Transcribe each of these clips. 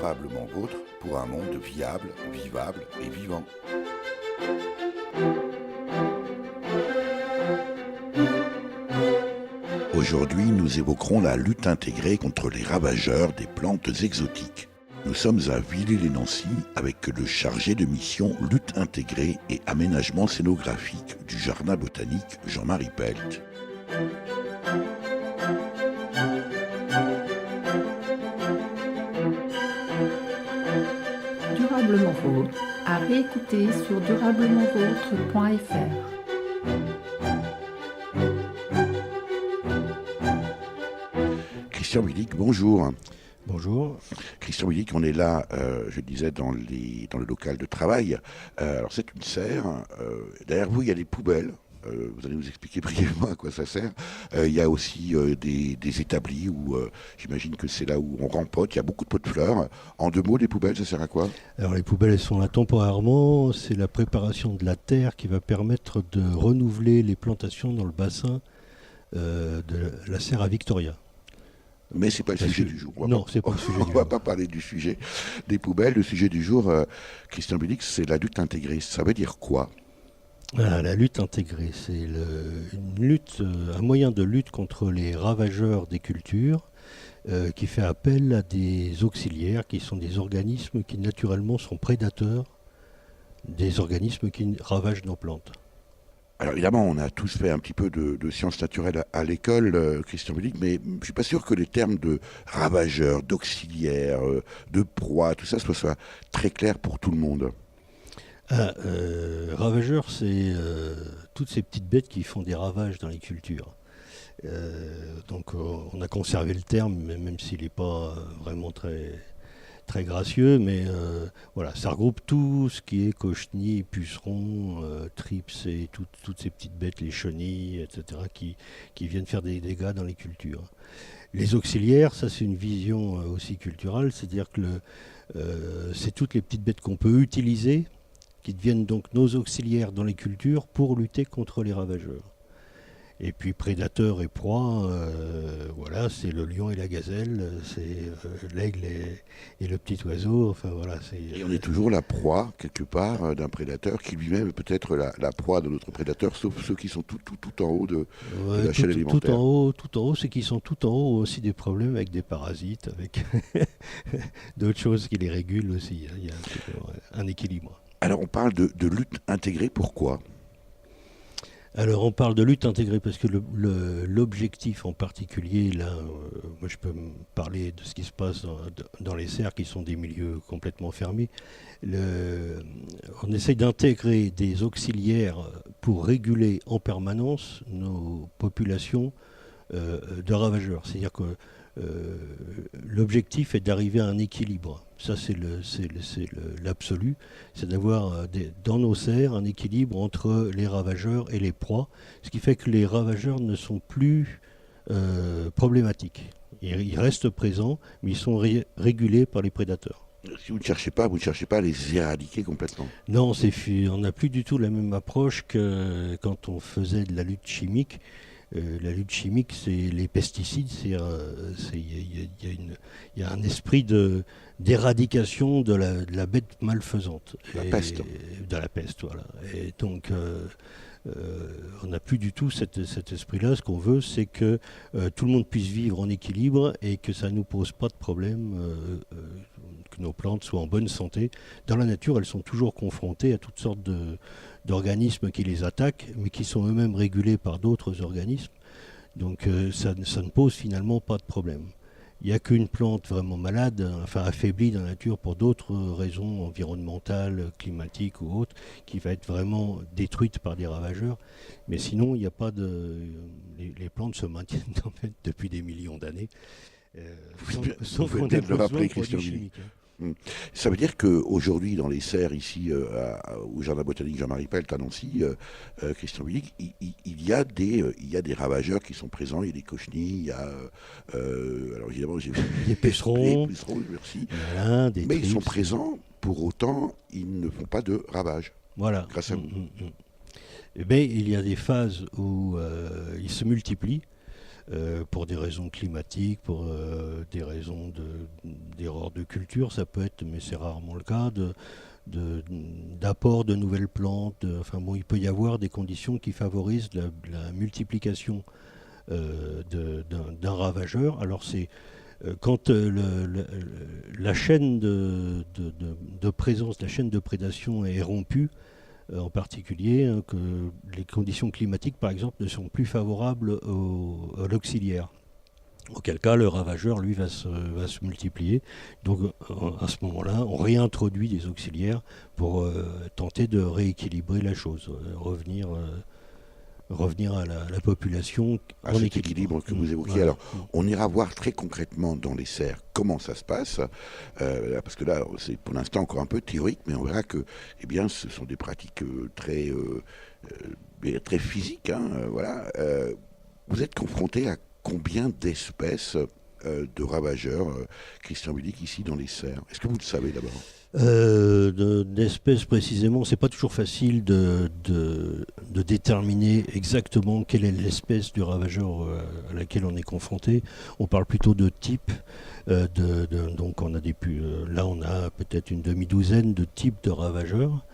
durablement vôtre pour un monde viable, vivable et vivant. Aujourd'hui, nous évoquerons la lutte intégrée contre les ravageurs des plantes exotiques. Nous sommes à Villers-lès-Nancy avec le chargé de mission lutte intégrée et aménagement scénographique du jardin botanique Jean-Marie Pelt. Durablement Vôtre, à réécouter sur durablementvôtre.fr. Christian Willick, bonjour. Bonjour. Christian Willick, on est là, je disais, dans le local de travail. Alors c'est une serre. Derrière vous, il y a des poubelles. Vous allez nous expliquer brièvement à quoi ça sert. Il y a aussi des établis où j'imagine que c'est là où on rempote. Il y a beaucoup de pots de fleurs. En deux mots, les poubelles, ça sert à quoi? Alors les poubelles, elles sont là temporairement. C'est la préparation de la terre qui va permettre de renouveler les plantations dans le bassin de la serre à Victoria. Mais c'est pas le sujet du jour. Non, c'est pas le sujet du jour. On va pas parler du sujet des poubelles. Le sujet du jour, Christian Willick, c'est la lutte intégrée. Ça veut dire quoi? La lutte intégrée, c'est un moyen de lutte contre les ravageurs des cultures qui fait appel à des auxiliaires qui sont des organismes qui naturellement sont prédateurs des organismes qui ravagent nos plantes. Alors évidemment, on a tous fait un petit peu de sciences naturelles à l'école, Christian Willick, mais je ne suis pas sûr que les termes de ravageurs, d'auxiliaires, de proie, tout ça soit très clair pour tout le monde. Ravageurs, c'est toutes ces petites bêtes qui font des ravages dans les cultures. Donc on a conservé le terme, même s'il n'est pas vraiment très gracieux, mais voilà, ça regroupe tout ce qui est cochenilles, pucerons, trips et toutes ces petites bêtes, les chenilles, etc., qui viennent faire des dégâts dans les cultures. Les auxiliaires, ça c'est une vision aussi culturelle, c'est-à-dire que c'est toutes les petites bêtes qu'on peut utiliser, qui deviennent donc nos auxiliaires dans les cultures pour lutter contre les ravageurs. Et puis prédateurs et proies, voilà, c'est le lion et la gazelle, c'est l'aigle et le petit oiseau. Enfin voilà, et on est toujours la proie quelque part d'un prédateur qui lui-même est peut-être la proie de notre prédateur, sauf ceux qui sont tout en haut de la chaîne alimentaire. Tout en haut, c'est qu'ils sont tout en haut aussi des problèmes avec des parasites, avec d'autres choses qui les régulent aussi. Il y a un équilibre. Alors on parle de lutte intégrée, pourquoi? Alors on parle de lutte intégrée parce que l'objectif en particulier, là, moi je peux parler de ce qui se passe dans les serres qui sont des milieux complètement fermés. On essaye d'intégrer des auxiliaires pour réguler en permanence nos populations de ravageurs. C'est-à-dire que l'objectif est d'arriver à un équilibre. Ça, c'est l'absolu. C'est d'avoir dans nos serres un équilibre entre les ravageurs et les proies, ce qui fait que les ravageurs ne sont plus problématiques. Ils restent présents, mais ils sont régulés par les prédateurs. Si vous ne cherchez pas à les éradiquer complètement. Non, on n'a plus du tout la même approche que quand on faisait de la lutte chimique. La lutte chimique, c'est les pesticides, il y a un esprit d'éradication de la bête malfaisante. La peste. De la peste, voilà. Et donc, on n'a plus du tout cet esprit-là. Ce qu'on veut, c'est que tout le monde puisse vivre en équilibre et que ça ne nous pose pas de problème, que nos plantes soient en bonne santé. Dans la nature, elles sont toujours confrontées à toutes sortes d'organismes qui les attaquent, mais qui sont eux-mêmes régulés par d'autres organismes. Donc ça ne pose finalement pas de problème. Il n'y a qu'une plante vraiment malade, enfin affaiblie dans la nature pour d'autres raisons environnementales, climatiques ou autres, qui va être vraiment détruite par des ravageurs. Mais sinon, il n'y a pas de... Les plantes se maintiennent en fait depuis des millions d'années. Sans qu'on ait besoin de produits chimiques. Ça veut dire qu'aujourd'hui, dans les serres ici, au Jardin botanique Jean-Marie Pelt à Nancy, Christian Willick, il y a des ravageurs qui sont présents, il y a des cochenilles, il y a... alors évidemment, j'ai des pucerons, merci. Voilà, des mais trips. Ils sont présents, pour autant, ils ne font pas de ravages. Voilà. Grâce à vous. Eh bien, il y a des phases où ils se multiplient. pour des raisons climatiques, pour des raisons d'erreurs de culture, ça peut être, mais c'est rarement le cas, d'apport de nouvelles plantes. Enfin bon, il peut y avoir des conditions qui favorisent la multiplication d'un ravageur. Alors c'est quand la chaîne de présence, la chaîne de prédation est rompue, en particulier, hein, que les conditions climatiques, par exemple, ne sont plus favorables à l'auxiliaire. Auquel cas, le ravageur, lui, va se multiplier. Donc, à ce moment-là, on réintroduit des auxiliaires pour tenter de rééquilibrer la chose, revenir à la population à cet équilibre que vous évoquiez. Voilà. Alors, on ira voir très concrètement dans les serres comment ça se passe, parce que là, c'est pour l'instant encore un peu théorique, mais on verra que, eh bien, ce sont des pratiques très physiques. Hein, voilà. Vous êtes confronté à combien d'espèces de ravageurs, Christian Bulik, ici dans les serres? Est-ce que vous le savez d'abord? D'espèces précisément, c'est pas toujours facile de déterminer exactement quelle est l'espèce du ravageur à laquelle on est confronté. On parle plutôt de type. Donc on a là on a peut-être une demi-douzaine de types de ravageurs.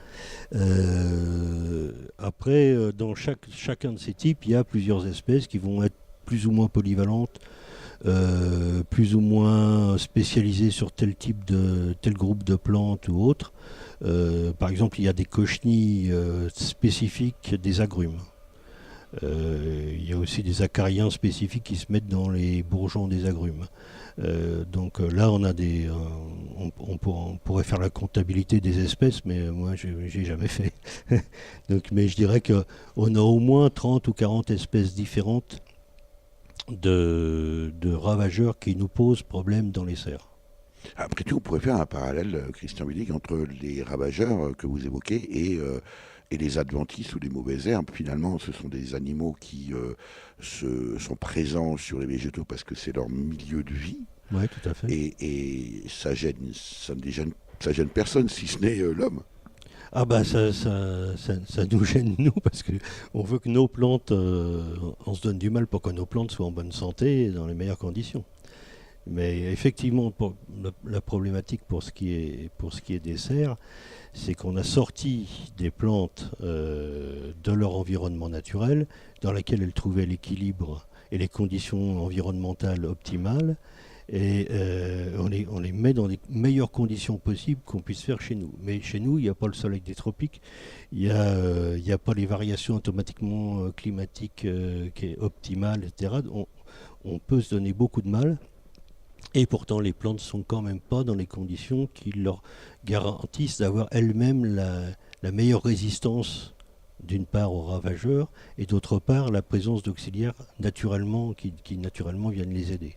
Après, dans chacun de ces types, il y a plusieurs espèces qui vont être plus ou moins polyvalentes, plus ou moins spécialisées sur tel groupe de plantes ou autre. Par exemple, il y a des cochenilles spécifiques des agrumes. Il y a aussi des acariens spécifiques qui se mettent dans les bourgeons des agrumes. Donc là, on pourrait faire la comptabilité des espèces, mais moi, j'ai jamais fait. Donc, mais je dirais qu'on a au moins 30 ou 40 espèces différentes de ravageurs qui nous posent problème dans les serres. Après tout, on pourrait faire un parallèle, Christian Bulik, entre les ravageurs que vous évoquez et les adventices ou les mauvaises herbes. Finalement, ce sont des animaux qui sont présents sur les végétaux parce que c'est leur milieu de vie. Oui, tout à fait. Et ça ne gêne personne, si ce n'est l'homme. Ah bah ça nous gêne nous parce que on veut que nos plantes, on se donne du mal pour que nos plantes soient en bonne santé et dans les meilleures conditions. Mais effectivement, la problématique pour ce qui est des serres, c'est qu'on a sorti des plantes de leur environnement naturel, dans lequel elles trouvaient l'équilibre et les conditions environnementales optimales, et on les met dans les meilleures conditions possibles qu'on puisse faire chez nous. Mais chez nous, il n'y a pas le soleil des tropiques, il n'y a pas les variations automatiquement climatiques qui est optimale, etc. On peut se donner beaucoup de mal. Et pourtant, les plantes ne sont quand même pas dans les conditions qui leur garantissent d'avoir elles-mêmes la meilleure résistance, d'une part aux ravageurs, et d'autre part la présence d'auxiliaires naturellement, qui naturellement viennent les aider.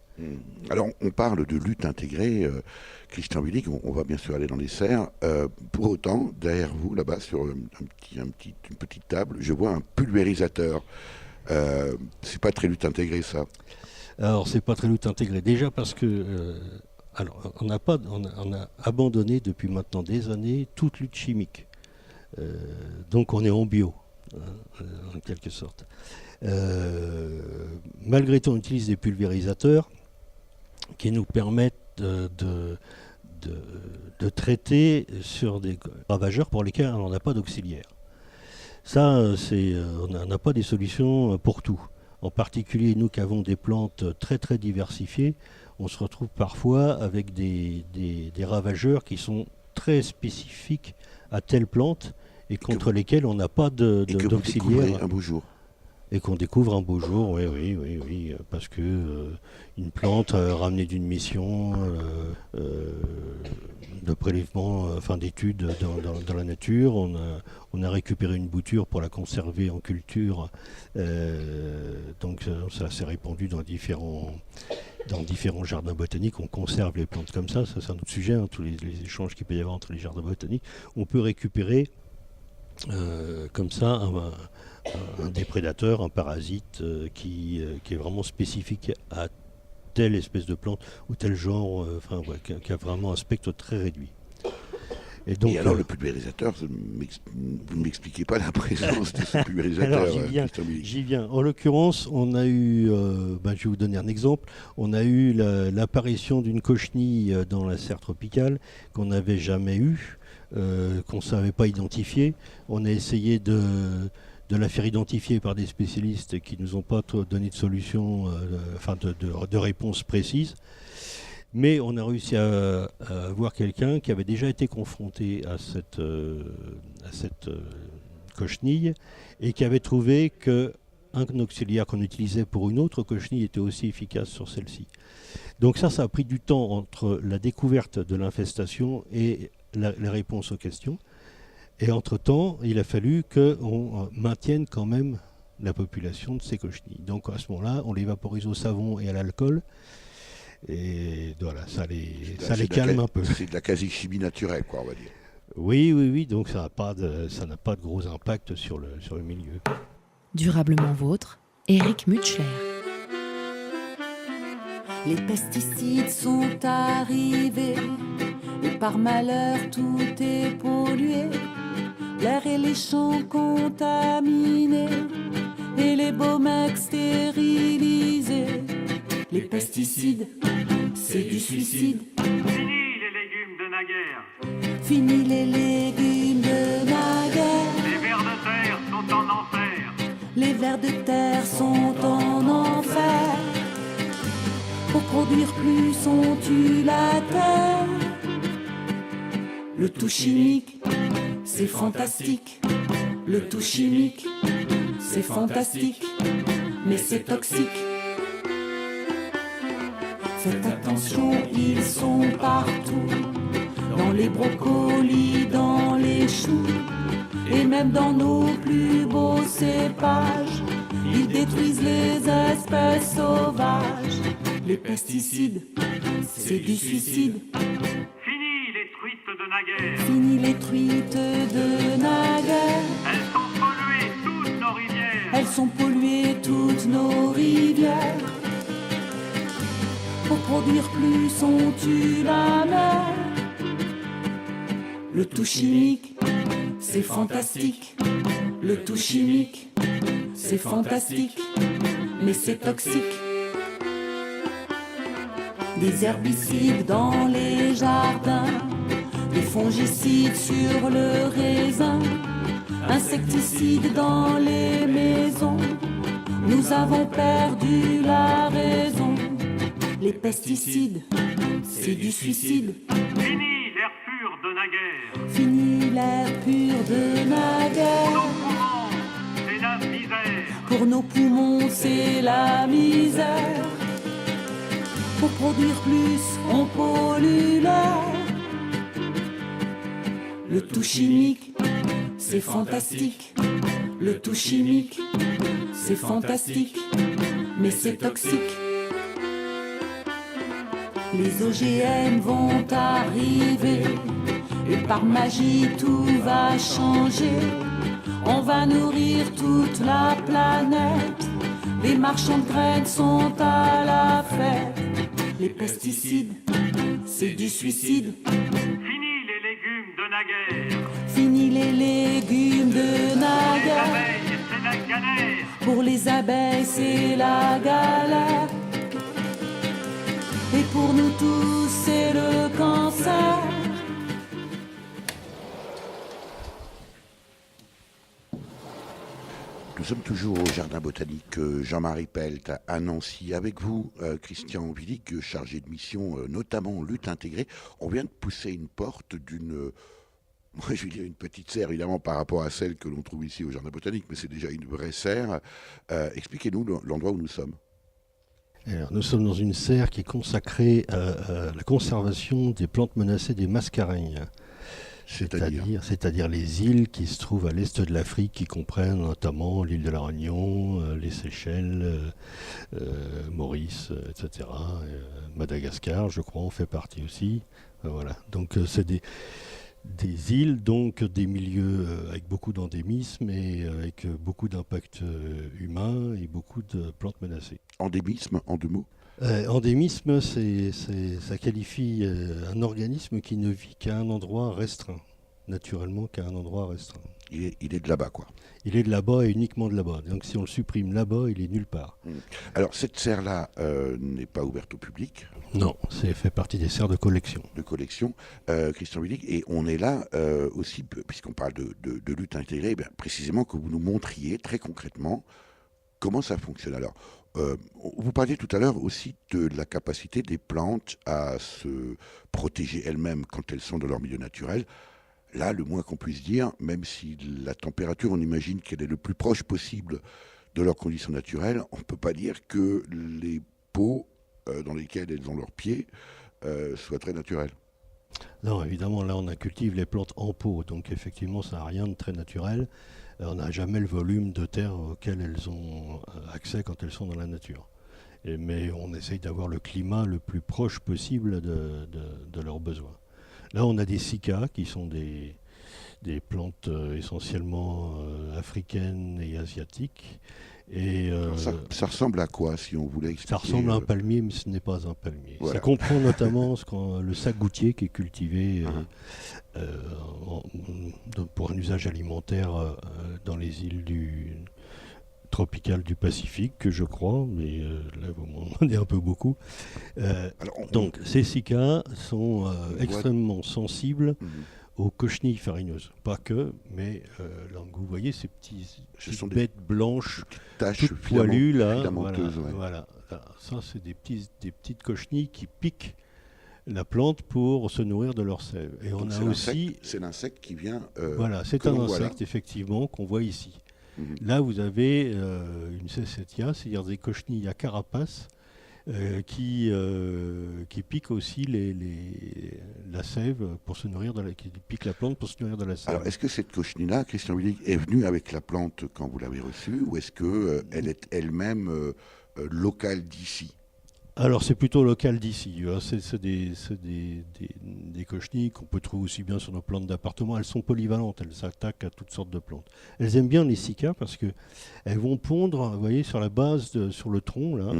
Alors, on parle de lutte intégrée, Christian Bulik, on va bien sûr aller dans les serres. Pour autant, derrière vous, là-bas, sur une petite table, je vois un pulvérisateur. C'est pas très lutte intégrée, ça? Alors, c'est pas très lutte intégrée. Déjà parce que on a abandonné depuis maintenant des années toute lutte chimique. Donc on est en bio, hein, en quelque sorte. Malgré tout, on utilise des pulvérisateurs qui nous permettent de traiter sur des ravageurs pour lesquels on n'a pas d'auxiliaire. Ça, on n'a pas des solutions pour tout. En particulier, nous qui avons des plantes très très diversifiées, on se retrouve parfois avec des ravageurs qui sont très spécifiques à telle plante et contre lesquels on n'a pas d'auxiliaire. Un beau jour. Et qu'on découvre un beau jour, oui, parce que une plante ramenée d'une mission de prélèvement, d'études dans la nature, on a récupéré une bouture pour la conserver en culture, donc ça s'est répandu dans différents jardins botaniques. On conserve les plantes comme ça c'est un autre sujet, hein, tous les échanges qu'il peut y avoir entre les jardins botaniques. On peut récupérer comme ça un déprédateur, un parasite qui est vraiment spécifique à telle espèce de plante ou tel genre, qui a vraiment un spectre très réduit. Et donc, et alors le pulvérisateur, vous ne m'expliquez pas la présence de ce pulvérisateur. Alors, j'y viens. En l'occurrence, on a eu, je vais vous donner un exemple, on a eu l'apparition d'une cochenille dans la serre tropicale qu'on n'avait jamais eue, qu'on ne savait pas identifier. On a essayé de la faire identifier par des spécialistes qui ne nous ont pas donné de solution, de réponse précise. Mais on a réussi à voir quelqu'un qui avait déjà été confronté à cette cochenille et qui avait trouvé qu'un auxiliaire qu'on utilisait pour une autre cochenille était aussi efficace sur celle-ci. Donc ça a pris du temps entre la découverte de l'infestation et la réponse aux questions. Et entre-temps, il a fallu qu'on maintienne quand même la population de ces cochenilles. Donc à ce moment-là, on les vaporise au savon et à l'alcool. Et voilà, ça les calme un peu. C'est de la quasi-chimie naturelle, quoi, on va dire. Oui, donc ça n'a pas de gros impact sur le milieu. Durablement vôtre, Éric Mutschler. Les pesticides sont arrivés, et par malheur tout est pollué. L'air et les champs contaminés, et les beaux mecs stérilisés. Les pesticides, c'est du suicide. Fini les légumes de naguère. Fini les légumes de naguère. Les vers de terre sont en enfer. Les vers de terre sont en enfer. Pour produire plus, on tue la terre. Le tout chimique, c'est fantastique. Le tout chimique, c'est fantastique. Mais c'est toxique. Faites attention, ils sont partout. Dans les brocolis, dans les choux. Et même dans nos plus beaux cépages. Ils détruisent les espèces sauvages. Les pesticides, c'est du suicide. Fini les truites de naguère. Fini les truites de naguère. Elles sont polluées toutes nos rivières. Elles sont polluées toutes nos rivières. Pour produire plus, on tue la mer. Le tout chimique, c'est fantastique. Le tout chimique, c'est fantastique. Mais c'est toxique. Des herbicides dans les jardins, des fongicides sur le raisin, insecticides dans les maisons. Nous avons perdu la raison. Les pesticides, c'est du suicide. Fini l'air pur de naguère. Fini l'air pur de naguère. C'est la misère. Pour nos poumons, c'est la misère. Pour produire plus, on pollue l'air. Le tout chimique, c'est fantastique. Le tout chimique, c'est fantastique. Mais c'est toxique. Les OGM vont arriver. Et par magie, tout va changer. On va nourrir toute la planète. Les marchands de graines sont à la fête. Les pesticides, c'est du suicide. Fini les légumes de naguère. Fini les légumes de Les naguère. abeilles, c'est la galère. Pour les abeilles, c'est la galère. Et pour nous tous, c'est le cancer. Nous sommes toujours au Jardin botanique Jean-Marie Pelt à Nancy. Avec vous, Christian Willig, chargé de mission, notamment lutte intégrée. On vient de pousser une porte d'une, moi je vais dire une petite serre, évidemment par rapport à celle que l'on trouve ici au Jardin botanique, mais c'est déjà une vraie serre. Expliquez-nous l'endroit où nous sommes. Alors, nous sommes dans une serre qui est consacrée à la conservation des plantes menacées des mascareignes. C'est-à-dire les îles qui se trouvent à l'est de l'Afrique, qui comprennent notamment l'île de la Réunion, les Seychelles, Maurice, etc. Madagascar, je crois, en fait partie aussi. Voilà. Donc c'est des îles, donc des milieux avec beaucoup d'endémisme et avec beaucoup d'impact humain et beaucoup de plantes menacées. Endémisme, en deux mots. Endémisme, ça qualifie un organisme qui ne vit qu'à un endroit restreint. naturellement qu'à un endroit restreint. Il est de là-bas, quoi. Il est de là-bas et uniquement de là-bas. Donc si on le supprime là-bas, il est nulle part. Alors, cette serre-là n'est pas ouverte au public, Non, c'est fait partie des serres de collection. de collection, Christian Willig, et on est là aussi, puisqu'on parle de lutte intégrée, eh bien, précisément que vous nous montriez très concrètement comment ça fonctionne. Alors, vous parliez tout à l'heure aussi de la capacité des plantes à se protéger elles-mêmes quand elles sont dans leur milieu naturel. Là, le moins qu'on puisse dire, même si la température, on imagine qu'elle est le plus proche possible de leurs conditions naturelles, on ne peut pas dire que les pots dans lesquels elles ont leurs pieds soient très naturels. Non, évidemment, là, on cultive les plantes en pot. Donc effectivement, ça n'a rien de très naturel. On n'a jamais le volume de terre auquel elles ont accès quand elles sont dans la nature. Mais on essaye d'avoir le climat le plus proche possible de leurs besoins. Là, on a des cycas qui sont des plantes essentiellement africaines et asiatiques. Et, Alors, ça ressemble à quoi, si on voulait expliquer ça ressemble à un palmier, mais ce n'est pas un palmier. Voilà. Ça comprend notamment le sagoutier qui est cultivé pour un usage alimentaire dans les îles tropicales du Pacifique, je crois, mais là vous m'en demandez un peu beaucoup. Alors, Donc ces cycas sont extrêmement sensibles Mhm. aux cochenilles farineuses. Pas que, mais là, vous voyez ces petites sont des bêtes blanches, taches toutes poilues là, filamenteuses, ouais. voilà. Ça c'est des petites cochenilles qui piquent la plante pour se nourrir de leur sève. Et Donc, on a c'est aussi, c'est l'insecte qui vient. voilà, c'est que un l'on voit là. insecte effectivement qu'on voit ici. Mhm. Là vous avez une cessetia, c'est-à-dire des cochenilles à carapace qui piquent aussi la sève pour se nourrir qui piquent la plante pour se nourrir de la sève. Alors, est-ce que cette cochenille-là, Christian Willig, est venue avec la plante quand vous l'avez reçue, ou est-ce que elle est elle-même locale d'ici? Alors c'est plutôt local d'ici, hein. C'est des cochenilles qu'on peut trouver aussi bien sur nos plantes d'appartement. Elles sont polyvalentes, elles s'attaquent à toutes sortes de plantes. Elles aiment bien les cycas parce que elles vont pondre, vous voyez, sur la base, sur le tronc, là,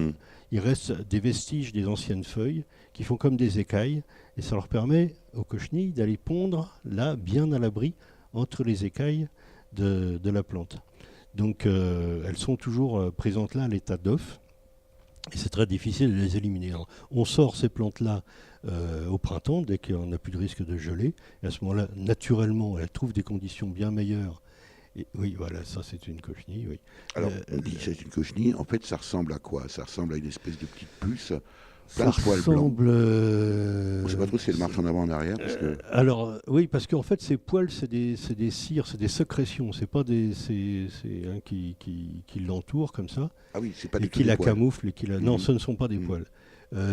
il reste des vestiges des anciennes feuilles qui font comme des écailles, et ça leur permet aux cochenilles d'aller pondre là, bien à l'abri, entre les écailles de la plante. Donc elles sont toujours présentes là à l'état d'œuf. Et c'est très difficile de les éliminer. Alors, on sort ces plantes-là au printemps, dès qu'on n'a plus de risque de geler. Et à ce moment-là, naturellement, elles trouvent des conditions bien meilleures. Et oui, voilà, ça c'est une cochenille. Oui. Alors, on dit que c'est une cochenille. En fait, ça ressemble à quoi? Ça ressemble à une espèce de petite puce. Ça Plein de poils blancs. ressemble. Je ne sais pas trop si elle marche en avant en arrière. Parce que... Alors, oui, parce qu'en fait, ces poils, c'est des cires, c'est des sécrétions. C'est pas c'est un qui l'entoure comme ça. Ah oui, c'est pas Et du tout qui des la poils. camoufle. Non, ce ne sont pas des poils.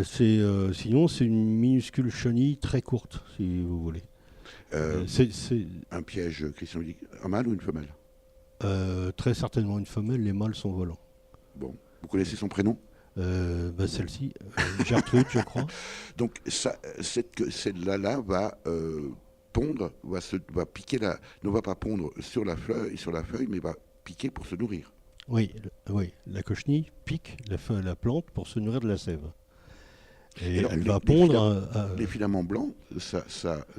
Sinon, c'est une minuscule chenille très courte, si vous voulez. C'est Un piège, Christian Willig. Un mâle ou une femelle? très certainement une femelle. Les mâles sont volants. Bon. Vous connaissez son prénom? Celle-ci, Gertrude, je crois. Donc, celle-là va pondre, va piquer ne va pas pondre sur la feuille, mais va piquer pour se nourrir. Oui, la cochenille pique la plante pour se nourrir de la sève. Et alors, elle va pondre. Les filaments blancs, ça...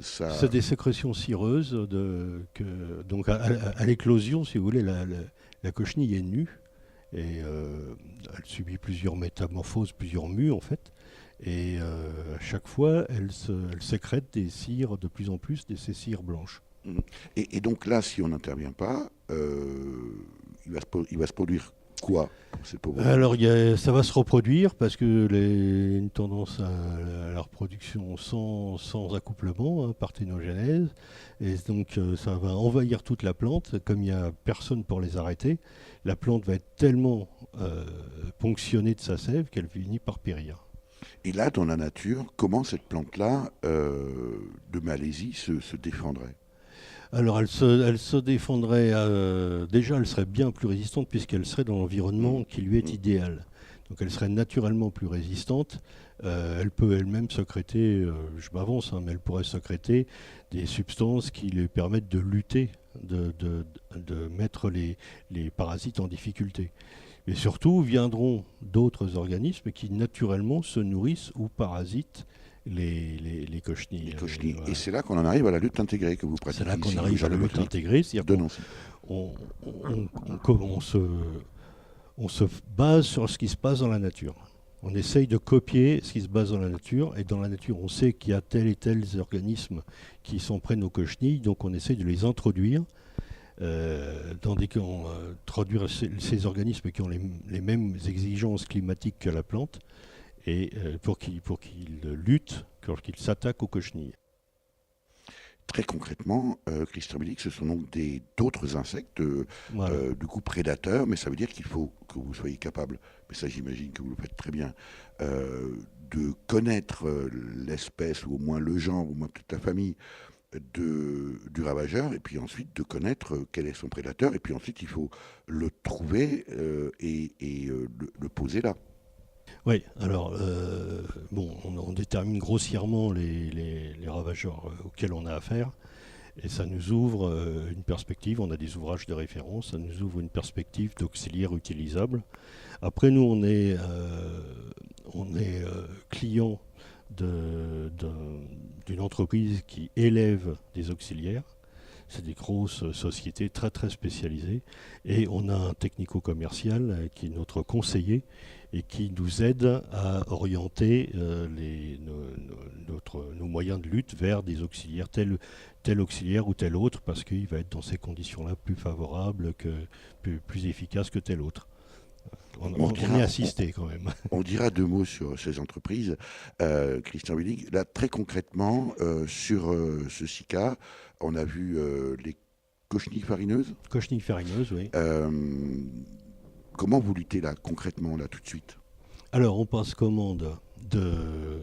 C'est des sécrétions cireuses. Donc à l'éclosion, si vous voulez, la cochenille est nue et elle subit plusieurs métamorphoses, plusieurs mues en fait. Et à chaque fois, elle sécrète des cires de plus en plus, ces cires blanches. Et donc là, si on n'intervient pas, il va se produire quoi, cette pauvre? Alors ça va se reproduire parce que une tendance à la reproduction sans accouplement, hein, parthénogenèse, et donc ça va envahir toute la plante. Comme il n'y a personne pour les arrêter, la plante va être tellement ponctionnée de sa sève qu'elle finit par périr. Et là, dans la nature, comment cette plante-là de Malaisie se défendrait? Alors elle se défendrait, déjà elle serait bien plus résistante puisqu'elle serait dans l'environnement qui lui est idéal. Donc elle serait naturellement plus résistante. Elle peut elle-même sécréter, je m'avance, hein, mais elle pourrait sécréter des substances qui lui permettent de lutter, de mettre les parasites en difficulté. Et surtout viendront d'autres organismes qui naturellement se nourrissent ou parasitent les cochenilles. Les cochenilles. Voilà. Et c'est là qu'on en arrive à la lutte intégrée que vous C'est pratiquez là qu'on ici, au arrive à la Jardin lutte botanique intégrée, de c'est-à-dire Nancy. on se base sur ce qui se passe dans la nature. On essaye de copier ce qui se passe dans la nature, et dans la nature, on sait qu'il y a tel et tel organismes qui s'en prennent aux cochenilles, donc on essaye de les introduire, introduire ces organismes qui ont les mêmes exigences climatiques que la plante, et pour qu'ils luttent, pour qu'ils s'attaquent aux cochenilles. Très concrètement, Christian Billig, ce sont donc d'autres insectes, Voilà. du coup prédateurs, mais ça veut dire qu'il faut que vous soyez capable, mais ça j'imagine que vous le faites très bien, de connaître l'espèce, ou au moins le genre, ou au moins toute la famille du ravageur, et puis ensuite de connaître quel est son prédateur, et puis ensuite il faut le trouver et le poser là. Oui, alors, on détermine grossièrement les ravageurs auxquels on a affaire, et ça nous ouvre une perspective. On a des ouvrages de référence, ça nous ouvre une perspective d'auxiliaires utilisables. Après, nous, on est client d'une entreprise qui élève des auxiliaires. C'est des grosses sociétés très très spécialisées, et on a un technico-commercial qui est notre conseiller et qui nous aide à orienter nos moyens de lutte vers des auxiliaires, tel auxiliaire ou tel autre, parce qu'il va être dans ces conditions-là plus favorable, plus efficace que tel autre. On est assisté quand même. On dira deux mots sur ces entreprises. Christian Billig, là très concrètement, sur ce SICA, on a vu les cochenilles farineuses. Cochenilles farineuses, oui. Comment vous luttez là concrètement, là tout de suite? Alors on passe commande de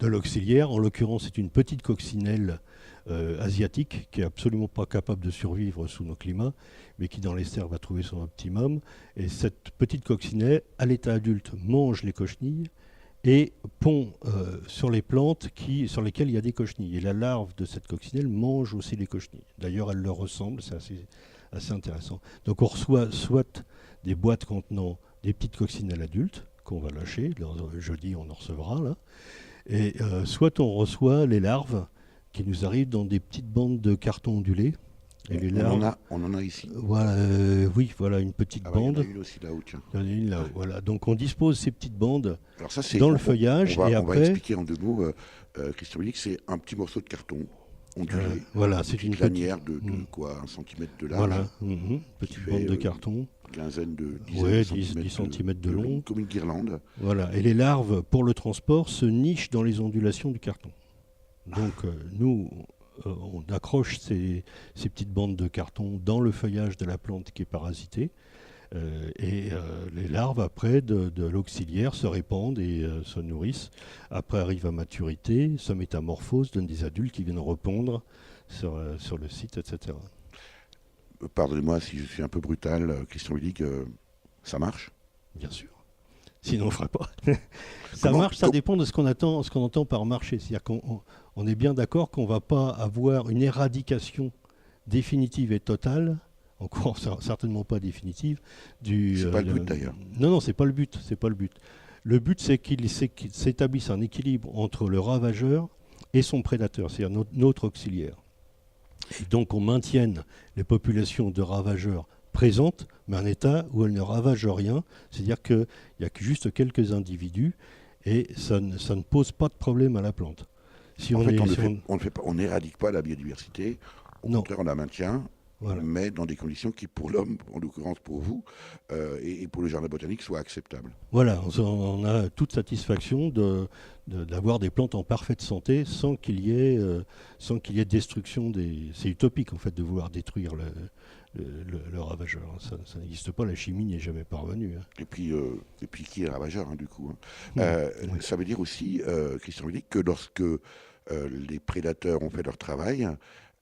l'auxiliaire. En l'occurrence, c'est une petite coccinelle asiatique qui est absolument pas capable de survivre sous nos climats, mais qui dans les serres va trouver son optimum. Et cette petite coccinelle, à l'état adulte, mange les cochenilles et pond sur les plantes sur lesquelles il y a des cochenilles. Et la larve de cette coccinelle mange aussi les cochenilles. D'ailleurs, elle leur ressemble, c'est assez intéressant. Donc on reçoit soit des boîtes contenant des petites coccinelles adultes, qu'on va lâcher, jeudi on en recevra là, et soit on reçoit les larves qui nous arrivent dans des petites bandes de carton ondulé. Et les larves, on en a ici. Voilà, oui, voilà une petite bande. Il y en a une aussi là-haut, tiens. Il y en a une là-haut, voilà. Donc on dispose ces petites bandes Alors ça, dans le feuillage, et on va après... expliquer en deux mots, Christian Billig, c'est un petit morceau de carton ondulé. Voilà, c'est une petite lanière de quoi, 1 cm de large. Voilà, petite fait, bande de carton. Quinzaine de 10 cm de long. Comme une guirlande. Voilà, et les larves, pour le transport, se nichent dans les ondulations du carton. Donc nous, on accroche ces petites bandes de carton dans le feuillage de la plante qui est parasitée, et les larves, après, de l'auxiliaire se répandent et se nourrissent. Après arrivent à maturité, se métamorphosent, donnent des adultes qui viennent répondre sur le site, etc. Pardonnez-moi si je suis un peu brutal, Christian Billig, ça marche? Bien sûr. Sinon, on ne ferait pas. Ça marche, ça dépend de ce qu'on entend par marcher. C'est-à-dire qu'on est bien d'accord qu'on ne va pas avoir une éradication définitive et totale, encore certainement pas définitive, C'est pas le but d'ailleurs. Non, c'est pas le but. C'est pas le but. Le but, c'est qu'il s'établisse un équilibre entre le ravageur et son prédateur, c'est-à-dire notre auxiliaire. Et donc on maintienne les populations de ravageurs présentes, mais en état où elles ne ravagent rien, c'est-à-dire qu'il n'y a que juste quelques individus, et ça ne pose pas de problème à la plante. On n'éradique pas la biodiversité, au contraire on la maintient, voilà. Mais dans des conditions qui pour l'homme, en l'occurrence pour vous, et pour le jardin botanique, soient acceptables. Voilà, on a toute satisfaction d'avoir des plantes en parfaite santé sans qu'il y ait destruction c'est utopique en fait de vouloir détruire le ravageur. Ça n'existe pas, la chimie n'y est jamais parvenue. Hein. Et puis qui est ravageur, du coup. Oui. Ça veut dire aussi, Christian Billig, que lorsque les prédateurs ont fait leur travail,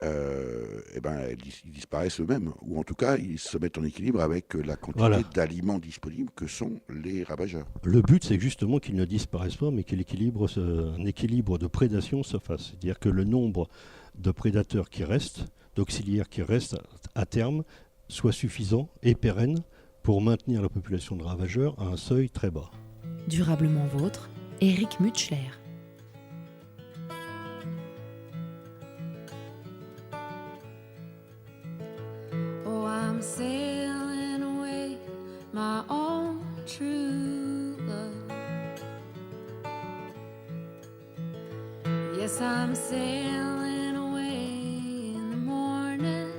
ils disparaissent eux-mêmes, ou en tout cas ils se mettent en équilibre avec la quantité d'aliments disponibles que sont les ravageurs. Le but, c'est justement qu'ils ne disparaissent pas, mais qu'un équilibre de prédation se fasse. C'est-à-dire que le nombre de prédateurs qui restent, d'auxiliaires qui restent à terme, soit suffisant et pérenne pour maintenir la population de ravageurs à un seuil très bas. Durablement vôtre, Éric Mutschler. Guess I'm sailing away in the morning.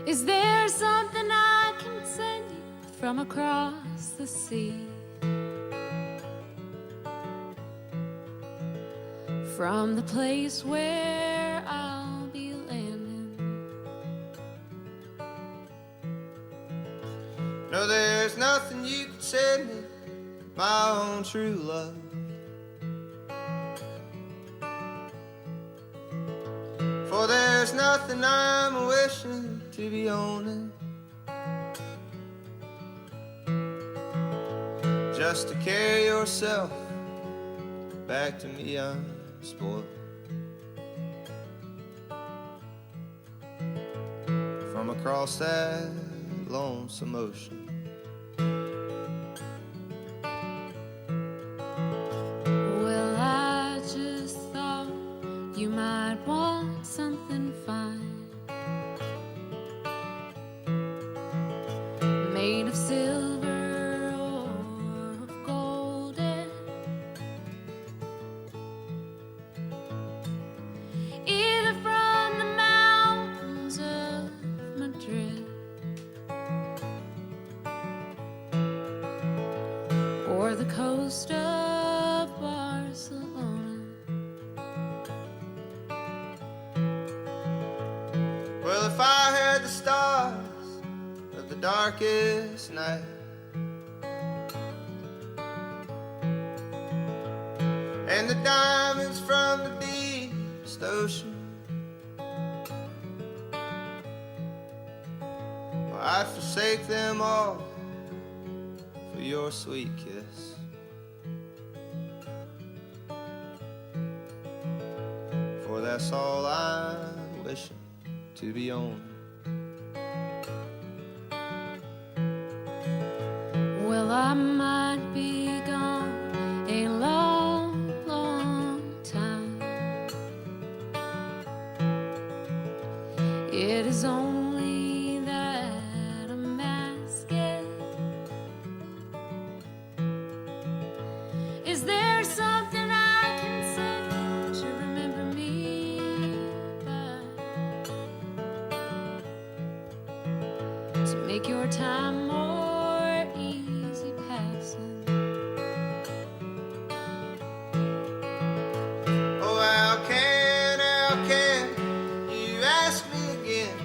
Is there something I can send you from across the sea? From the place where I'll be landing. No, there's nothing you can send me, my own true love. For there's nothing I'm wishing to be owning, just to carry yourself back to me unspoiled. From across that lonesome ocean. Well, I just thought you might want something fine, made of silver or of golden, either from the mountains of Madrid or the coast of Barcelona. Well, if I had the stars of the darkest night, and the diamonds from the deepest ocean, well, I'd forsake them all for your sweet kiss. For that's all I'm wishing to be owning. Well, I might be gone a long, long time. It is only that I'm asking. Is there something I can say to remember me by, to make your time more easy passing? Oh, how can you ask me again?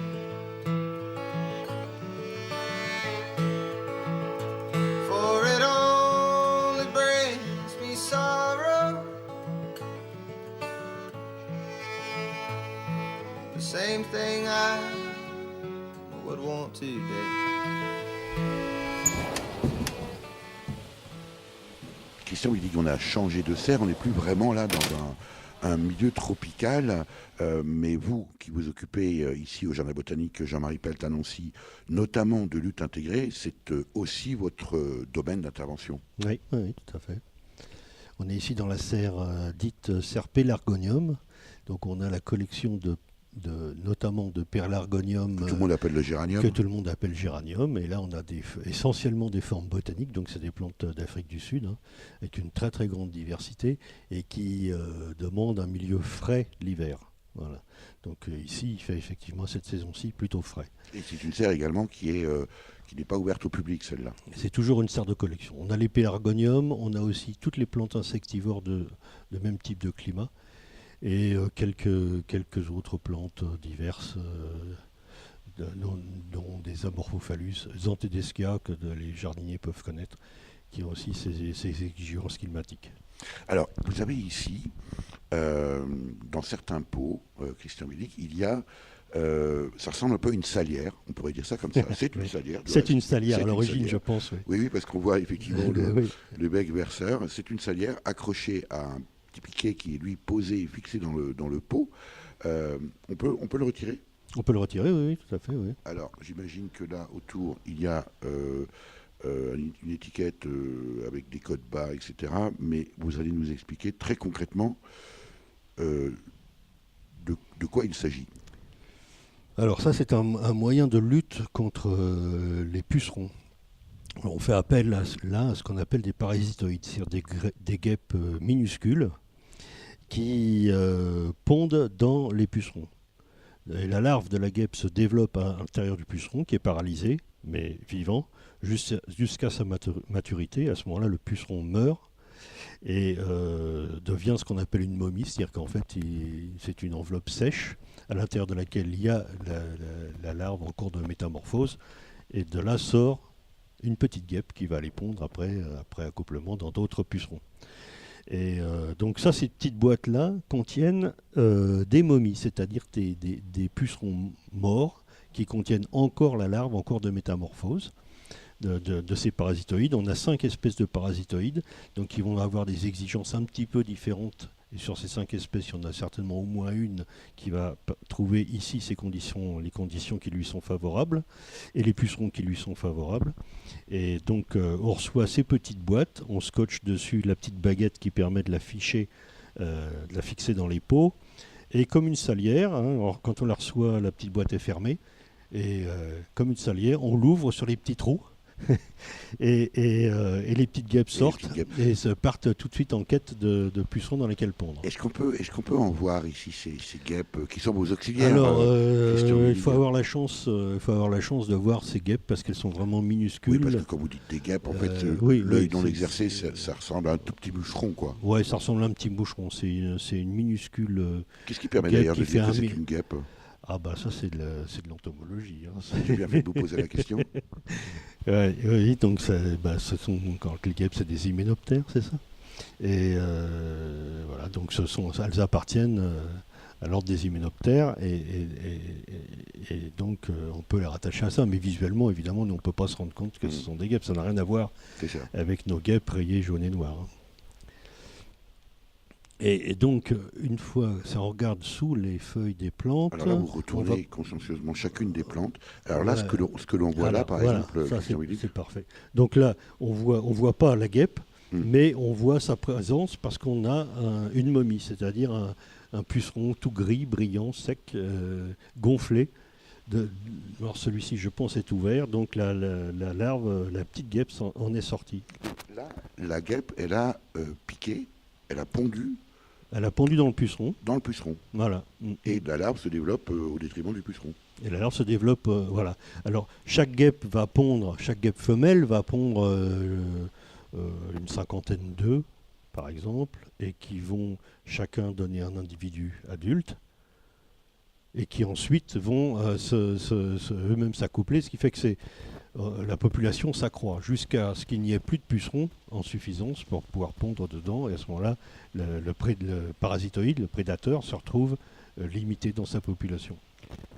For it only brings me sorrow. The same thing I would want today. Christian, il dit qu'on a changé de serre, on n'est plus vraiment là dans un milieu tropical, mais vous qui vous occupez ici au Jardin botanique Jean-Marie Pelt à Nancy, notamment de lutte intégrée, c'est aussi votre domaine d'intervention. Oui, oui, tout à fait. On est ici dans la serre dite serre Pélargonium. Donc on a la collection notamment de Pélargonium Que tout le monde appelle le géranium. que tout le monde appelle géranium. Et là on a essentiellement des formes botaniques, donc c'est des plantes d'Afrique du Sud, hein, avec une très très grande diversité et qui demandent un milieu frais l'hiver. Voilà. Donc ici il fait effectivement cette saison-ci plutôt frais. Et c'est une serre également qui n'est pas ouverte au public, celle-là. C'est toujours une serre de collection. On a les pélargoniums, on a aussi toutes les plantes insectivores de même type de climat et quelques autres plantes diverses, dont des Amorphophallus, Xanthedeschia, que les jardiniers peuvent connaître, qui ont aussi ces exigences climatiques. Alors, vous avez ici, dans certains pots, Christian Willig, il y a, ça ressemble un peu à une salière, on pourrait dire ça comme ça. C'est une salière. C'est une salière C'est à une l'origine, salière. je pense. Oui. Oui, parce qu'on voit effectivement Oui. le bec verseur. C'est une salière accrochée à un petit piquet qui est lui posé et fixé dans le pot. On peut le retirer. On peut le retirer, oui, tout à fait. Oui. Alors, j'imagine que là, autour, il y a une étiquette avec des codes barres, etc. Mais vous allez nous expliquer très concrètement de quoi il s'agit. Alors ça, c'est un moyen de lutte contre les pucerons. On fait appel là à ce qu'on appelle des parasitoïdes, c'est-à-dire des guêpes minuscules qui pondent dans les pucerons. Et la larve de la guêpe se développe à l'intérieur du puceron qui est paralysé, mais vivant, jusqu'à sa maturité. À ce moment-là, le puceron meurt et devient ce qu'on appelle une momie, c'est-à-dire qu'en fait, c'est une enveloppe sèche à l'intérieur de laquelle il y a la larve en cours de métamorphose. Et de là sort une petite guêpe qui va aller pondre après accouplement dans d'autres pucerons. Et donc ça, ces petites boîtes-là contiennent des momies, c'est-à-dire des pucerons morts qui contiennent encore la larve en cours de métamorphose de ces parasitoïdes. On a 5 espèces de parasitoïdes, donc ils vont avoir des exigences un petit peu différentes. Et sur ces 5 espèces, il y en a certainement au moins une qui va trouver ici les conditions qui lui sont favorables, et les pucerons qui lui sont favorables. Et donc on reçoit ces petites boîtes, on scotche dessus la petite baguette qui permet de la fixer dans les pots. Et comme une salière, alors, quand on la reçoit, la petite boîte est fermée, et comme une salière, on l'ouvre sur les petits trous. et les petites guêpes sortent et se partent tout de suite en quête de pucerons dans lesquels pondre. Est-ce qu'on peut en voir ici ces guêpes qui sont vos auxiliaires? Alors, il faut avoir la chance de voir ces guêpes parce qu'elles sont vraiment minuscules. Oui, parce que quand vous dites des guêpes, en fait, l'œil non exercé, ça ressemble à un tout petit moucheron, quoi. Ouais, ça ressemble à un petit moucheron. C'est une minuscule. Qu'est-ce qui permet d'ailleurs de dire que c'est une guêpe? Ah bah ça c'est de l'entomologie. J'ai bien fait de vous poser la question. Oui, donc ce sont quand les guêpes, c'est des hyménoptères, c'est ça. Et voilà, donc elles appartiennent à l'ordre des hyménoptères et donc on peut les rattacher à ça, mais visuellement évidemment nous on peut pas se rendre compte que ce sont des guêpes, ça n'a rien à voir avec nos guêpes rayées jaune et noir. Et donc, une fois que ça regarde sous les feuilles des plantes... Alors là, vous retournez consciencieusement chacune des plantes. Alors là, ce que l'on voit là, par exemple... Ça, c'est parfait. Donc là, on voit pas la guêpe, mais on voit sa présence parce qu'on a une momie, c'est-à-dire un puceron tout gris, brillant, sec, gonflé. Alors celui-ci, je pense, est ouvert, donc la larve, la petite guêpe en est sortie. Là, la guêpe, elle a piqué, elle a pondu. Elle a pondu dans le puceron. Dans le puceron. Voilà. Et la larve se développe au détriment du puceron. Et la larve se développe, voilà. Alors, chaque guêpe femelle va pondre une cinquantaine d'œufs, par exemple, et qui vont chacun donner un individu adulte, et qui ensuite vont eux-mêmes s'accoupler, ce qui fait que la population s'accroît jusqu'à ce qu'il n'y ait plus de pucerons en suffisance pour pouvoir pondre dedans. Et à ce moment-là, le parasitoïde, le prédateur, se retrouve limité dans sa population.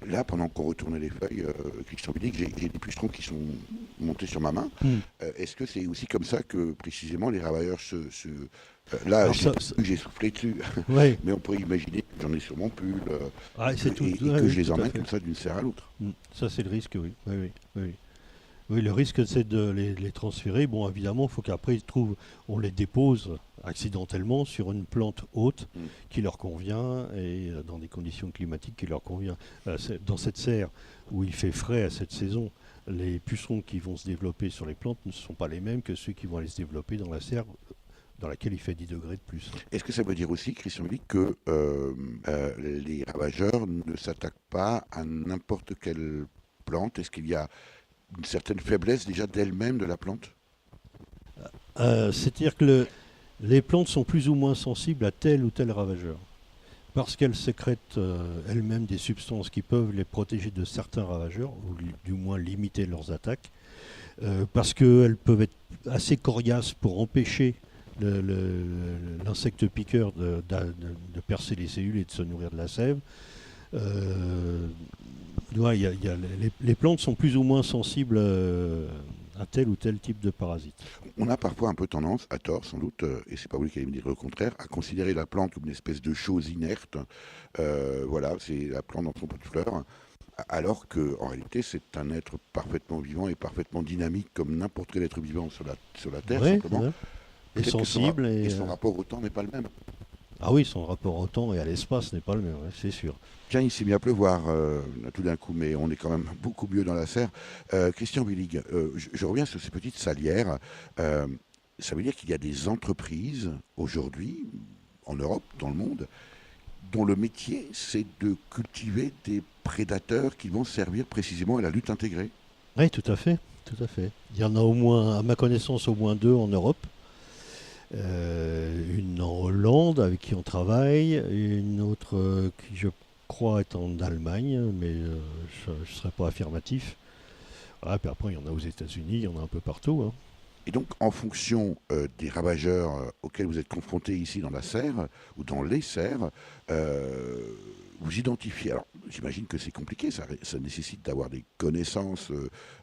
Là, pendant qu'on retournait les feuilles, Christian Billig, j'ai des pucerons qui sont montés sur ma main. Est-ce que c'est aussi comme ça que, précisément, les travailleurs là, j'ai soufflé dessus, ouais. Mais on pourrait imaginer que j'en ai sur mon pull et que je les emmène comme ça d'une serre à l'autre. Ça, c'est le risque, oui. Oui, le risque, c'est de les transférer. Bon, évidemment, il faut qu'après, on les dépose accidentellement sur une plante haute qui leur convient et dans des conditions climatiques qui leur convient. Dans cette serre où il fait frais à cette saison, les pucerons qui vont se développer sur les plantes ne sont pas les mêmes que ceux qui vont aller se développer dans la serre dans laquelle il fait 10 degrés de plus. Est-ce que ça veut dire aussi, Christian Billig, que les ravageurs ne s'attaquent pas à n'importe quelle plante? Est-ce qu'il y a une certaine faiblesse déjà d'elle-même de la plante? C'est-à-dire que les plantes sont plus ou moins sensibles à tel ou tel ravageur, parce qu'elles sécrètent elles-mêmes des substances qui peuvent les protéger de certains ravageurs, ou du moins limiter leurs attaques, parce qu'elles peuvent être assez coriaces pour empêcher l'insecte piqueur de percer les cellules et de se nourrir de la sève. Les plantes sont plus ou moins sensibles à tel ou tel type de parasite. On a parfois un peu tendance, à tort sans doute, et c'est pas vous qui allez me dire le contraire, à considérer la plante comme une espèce de chose inerte. Voilà, c'est la plante dans son pot de fleurs, alors qu'en réalité c'est un être parfaitement vivant et parfaitement dynamique comme n'importe quel être vivant sur la Terre, simplement. Et sensible. Et son rapport au temps n'est pas le même. Ah oui, son rapport au temps et à l'espace n'est pas le même, ouais, c'est sûr. Tiens, il s'est mis à pleuvoir tout d'un coup, mais on est quand même beaucoup mieux dans la serre. Christian Willig, je reviens sur ces petites salières. Ça veut dire qu'il y a des entreprises aujourd'hui, en Europe, dans le monde, dont le métier, c'est de cultiver des prédateurs qui vont servir précisément à la lutte intégrée. Oui, tout à fait, tout à fait. Il y en a au moins, à ma connaissance, au moins 2 en Europe. Une en Hollande avec qui on travaille, et une autre qui je crois est en Allemagne, mais je ne serais pas affirmatif. Ah, puis après, il y en a aux États-Unis, il y en a un peu partout, hein. Et donc, en fonction des ravageurs auxquels vous êtes confrontés ici dans la serre, ou dans les serres, vous identifiez. Alors, j'imagine que c'est compliqué, ça nécessite d'avoir des connaissances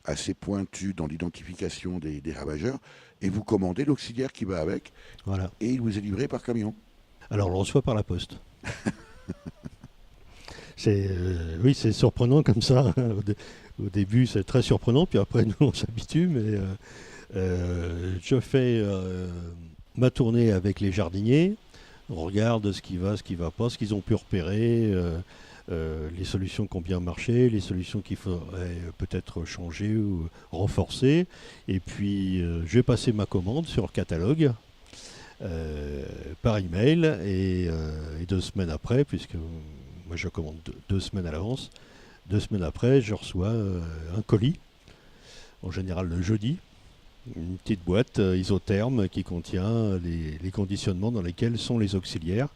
assez pointues dans l'identification des ravageurs, et vous commandez l'auxiliaire qui va avec, Voilà. et il vous est livré par camion. Alors, on le reçoit par la poste. Oui, c'est surprenant comme ça. Au début, c'est très surprenant, puis après, nous, on s'habitue, mais je fais ma tournée avec les jardiniers. On regarde ce qui va pas, ce qu'ils ont pu repérer, les solutions qui ont bien marché, les solutions qu'il faudrait peut-être changer ou renforcer. Et puis, je vais passer ma commande sur catalogue par email et 2 semaines après, puisque moi je commande 2 semaines à l'avance, 2 semaines après, je reçois un colis, en général le jeudi, une petite boîte isotherme qui contient les conditionnements dans lesquels sont les auxiliaires,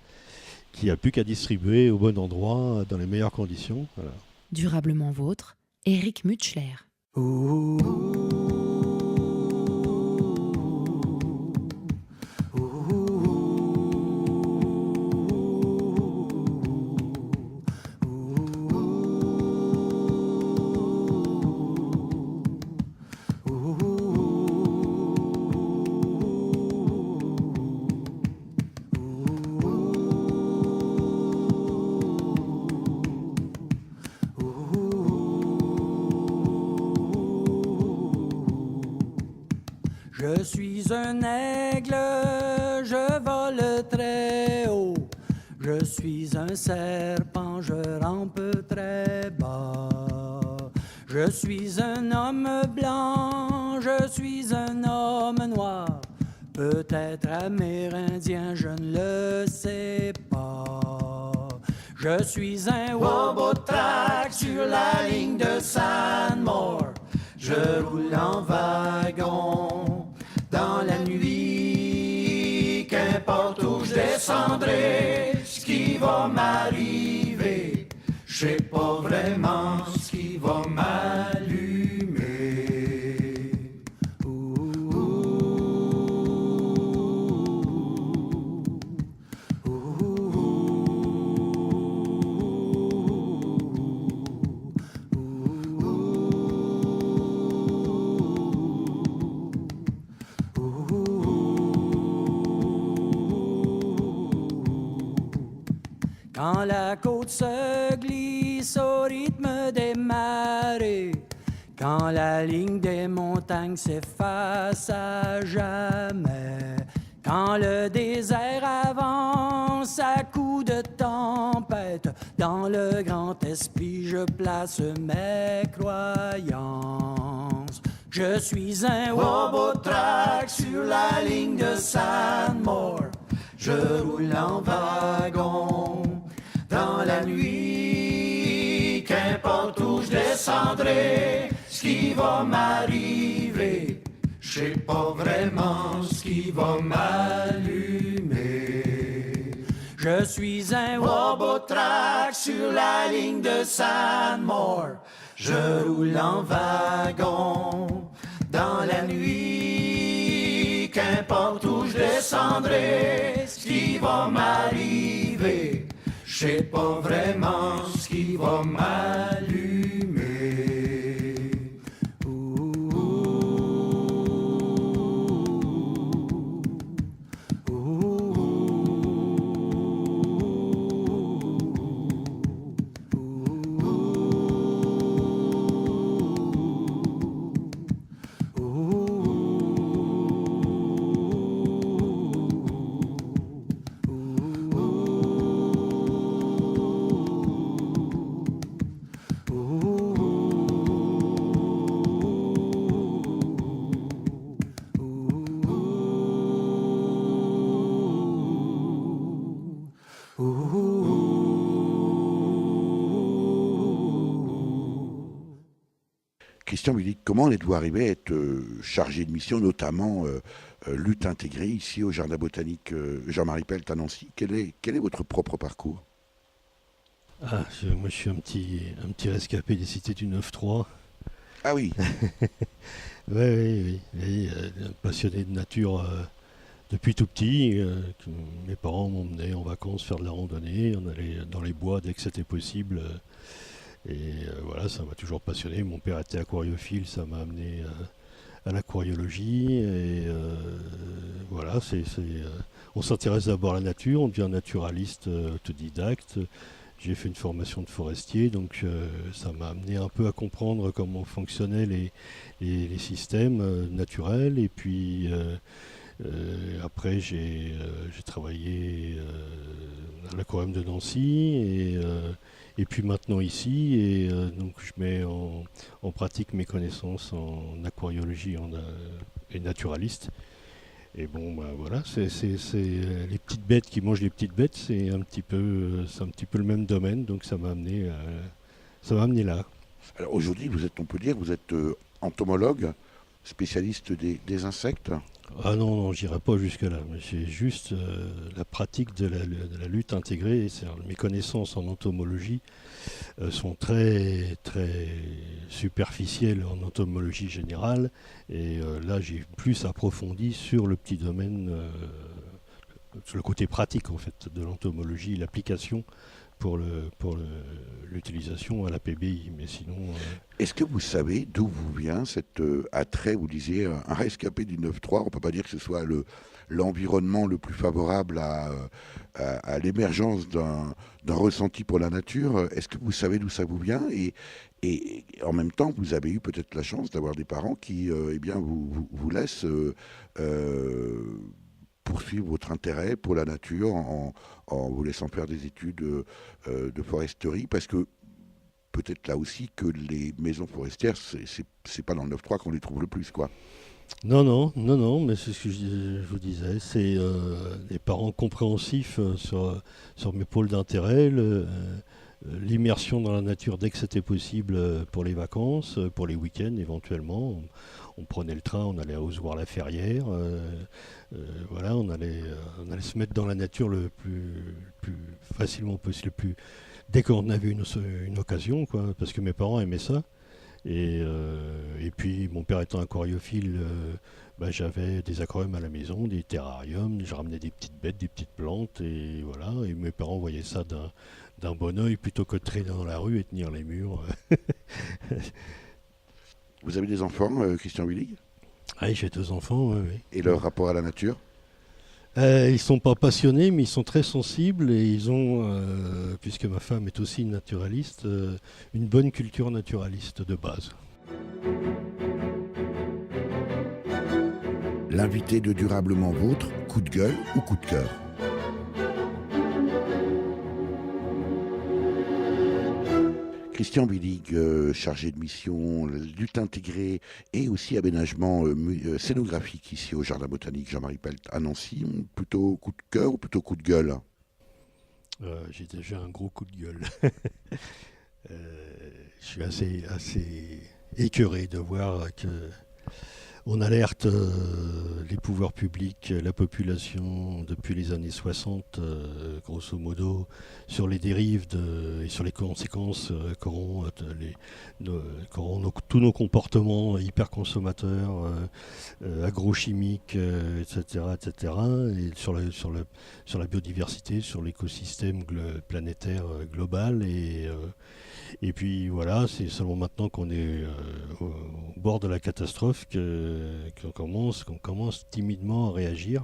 qui a plus qu'à distribuer au bon endroit, dans les meilleures conditions. Voilà. Durablement vôtre, Eric Mutschler. Je suis un aigle, je vole très haut. Je suis un serpent, je rampe très bas. Je suis un homme blanc, je suis un homme noir. Peut-être amérindien, je ne le sais pas. Je suis un Wobotrack sur la ligne de Sandmore. Je roule en wagon dans la nuit. Qu'importe où je descendrai, ce qui va m'arriver, je sais pas vraiment ce qui va m'allumer. Quand la côte se glisse au rythme des marées, quand la ligne des montagnes s'efface à jamais, quand le désert avance à coups de tempête, dans le grand esprit je place mes croyances. Je suis un Wobotrack sur la ligne de Sandmore. Je roule en wagon dans la nuit. Qu'importe où je descendrai, ce qui va m'arriver, je sais pas vraiment ce qui va m'allumer. Je suis un Wobotrack sur la ligne de Sandmore. Je roule en wagon dans la nuit. Qu'importe où je descendrai, ce qui va m'arriver, je sais pas vraiment ce qui va m'allumer. Christian Billy, comment êtes-vous arrivé à être chargé de mission, notamment lutte intégrée ici au Jardin botanique Jean-Marie Pelt à Nancy? Quel est votre propre parcours? Moi je suis un petit rescapé des cités du 9-3. Ah oui, Oui. Passionné de nature depuis tout petit. Mes parents m'emmenaient en vacances faire de la randonnée. On allait dans les bois dès que c'était possible. Voilà, ça m'a toujours passionné. Mon père était aquariophile, ça m'a amené à l'aquariologie. Voilà, on s'intéresse d'abord à la nature, on devient naturaliste autodidacte. J'ai fait une formation de forestier, donc ça m'a amené un peu à comprendre comment fonctionnaient les systèmes naturels. Et puis après, j'ai travaillé à l'aquarium de Nancy et puis maintenant ici. Et donc je mets en pratique mes connaissances en aquariologie et naturaliste. Et bon, bah voilà, c'est les petites bêtes qui mangent les petites bêtes, c'est un petit peu le même domaine, donc ça m'a amené là. alors aujourd'hui on peut dire, vous êtes entomologue, spécialiste des insectes. Ah non, j'irai pas jusque-là, mais c'est juste la pratique de la lutte intégrée. Mes connaissances en entomologie sont très, très superficielles en entomologie générale, et là j'ai plus approfondi sur le petit domaine, sur le côté pratique en fait de l'entomologie, l'application pour l'utilisation à la PBI, mais sinon... Est-ce que vous savez d'où vous vient cet attrait? Vous disiez un rescapé du 9-3, on ne peut pas dire que ce soit l'environnement le plus favorable à l'émergence d'un ressenti pour la nature. Est-ce que vous savez d'où ça vous vient? Et en même temps, vous avez eu peut-être la chance d'avoir des parents qui vous laissent poursuivre votre intérêt pour la nature en vous laissant faire des études de foresterie, parce que peut-être là aussi que les maisons forestières, c'est pas dans le 9-3 qu'on les trouve le plus, quoi. Non, mais c'est ce que je vous disais, c'est des parents compréhensifs sur mes pôles d'intérêt, l'immersion dans la nature dès que c'était possible pour les vacances, pour les week-ends éventuellement. On prenait le train, on allait à Ozoir-la-Ferrière, voilà, on allait se mettre dans la nature le plus facilement possible, dès qu'on avait une occasion, quoi, parce que mes parents aimaient ça. Et puis mon père étant aquariophile, j'avais des aquariums à la maison, des terrariums, je ramenais des petites bêtes, des petites plantes, et voilà. Et mes parents voyaient ça d'un bon oeil plutôt que de traîner dans la rue et tenir les murs. Vous avez des enfants, Christian Willig? Ah, j'ai 2 enfants, oui. Et leur rapport à la nature? Ils sont pas passionnés, mais ils sont très sensibles, et ils ont, puisque ma femme est aussi naturaliste, une bonne culture naturaliste de base. L'invité de Durablement Vôtre, coup de gueule ou coup de cœur? Christian Willig, chargé de mission lutte intégrée et aussi aménagement scénographique ici au Jardin botanique Jean-Marie Pelt à Nancy. Plutôt coup de cœur ou plutôt coup de gueule? J'ai déjà un gros coup de gueule. Je suis assez écœuré de voir que on alerte les pouvoirs publics, la population depuis les années 60, grosso modo, sur les dérives et sur les conséquences qu'auront tous nos comportements hyperconsommateurs, agrochimiques, etc., et sur la biodiversité, sur l'écosystème planétaire global. Et puis voilà, c'est seulement maintenant qu'on est au bord de la catastrophe qu'on commence timidement à réagir.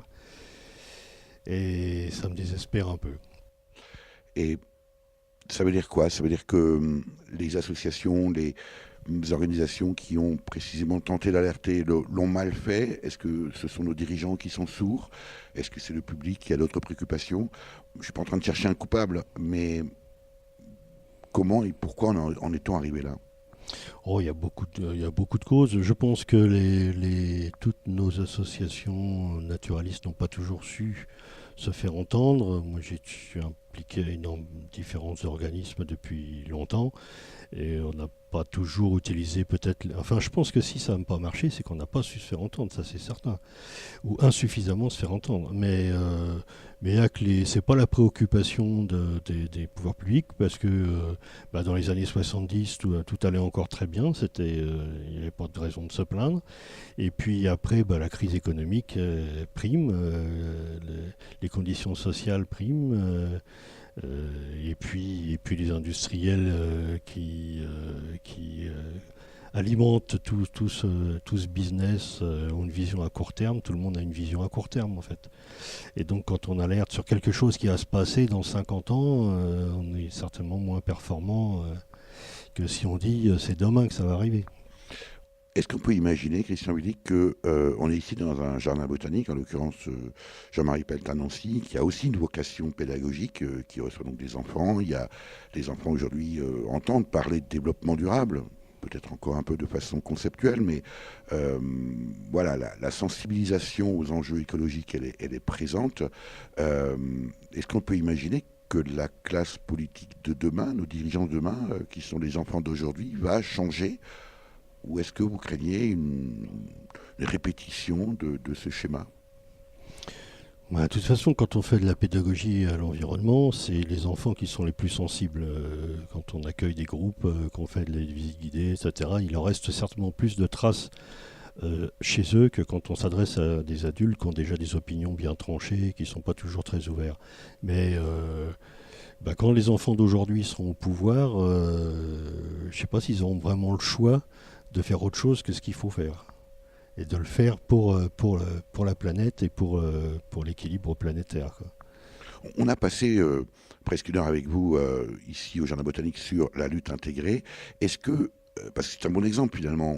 Et ça me désespère un peu. Et ça veut dire quoi? Ça veut dire que les associations, les organisations qui ont précisément tenté d'alerter l'ont mal fait? Est-ce que ce sont nos dirigeants qui sont sourds? Est-ce que c'est le public qui a d'autres préoccupations? Je ne suis pas en train de chercher un coupable, mais... Comment et pourquoi en est-on arrivé là? Il y a beaucoup de causes. Je pense que toutes nos associations naturalistes n'ont pas toujours su se faire entendre. Moi, je suis impliqué différents organismes depuis longtemps et on n'a pas toujours utilisé peut-être... Enfin, je pense que si ça n'a pas marché, c'est qu'on n'a pas su se faire entendre, ça c'est certain. Ou insuffisamment se faire entendre. Mais c'est pas la préoccupation des pouvoirs publics parce que dans les années 70, tout allait encore très bien, il n'y avait pas de raison de se plaindre. Et puis après, la crise économique prime, les conditions sociales priment. Et puis les industriels qui alimentent tout ce business ont une vision à court terme. Tout le monde a une vision à court terme en fait. Et donc quand on alerte sur quelque chose qui va se passer dans 50 ans, on est certainement moins performant que si on dit c'est demain que ça va arriver. Est-ce qu'on peut imaginer, Christian Willig, qu'on est ici dans un jardin botanique, en l'occurrence Jean-Marie Pelletan Nancy, qui a aussi une vocation pédagogique, qui reçoit donc des enfants. Les enfants aujourd'hui entendent parler de développement durable, peut-être encore un peu de façon conceptuelle, mais voilà, la sensibilisation aux enjeux écologiques, elle est présente. Est-ce qu'on peut imaginer que la classe politique de demain, nos dirigeants de demain, qui sont les enfants d'aujourd'hui, va changer? Ou est-ce que vous craignez une répétition de ce schéma? De toute façon, quand on fait de la pédagogie à l'environnement, c'est les enfants qui sont les plus sensibles. Quand on accueille des groupes, qu'on fait des visites guidées, etc., il en reste certainement plus de traces chez eux que quand on s'adresse à des adultes qui ont déjà des opinions bien tranchées, qui ne sont pas toujours très ouverts. Mais quand les enfants d'aujourd'hui seront au pouvoir, je ne sais pas s'ils auront vraiment le choix de faire autre chose que ce qu'il faut faire. Et de le faire pour la planète et pour l'équilibre planétaire, quoi. On a passé presque une heure avec vous ici au Jardin Botanique sur la lutte intégrée. Est-ce que, parce que c'est un bon exemple finalement,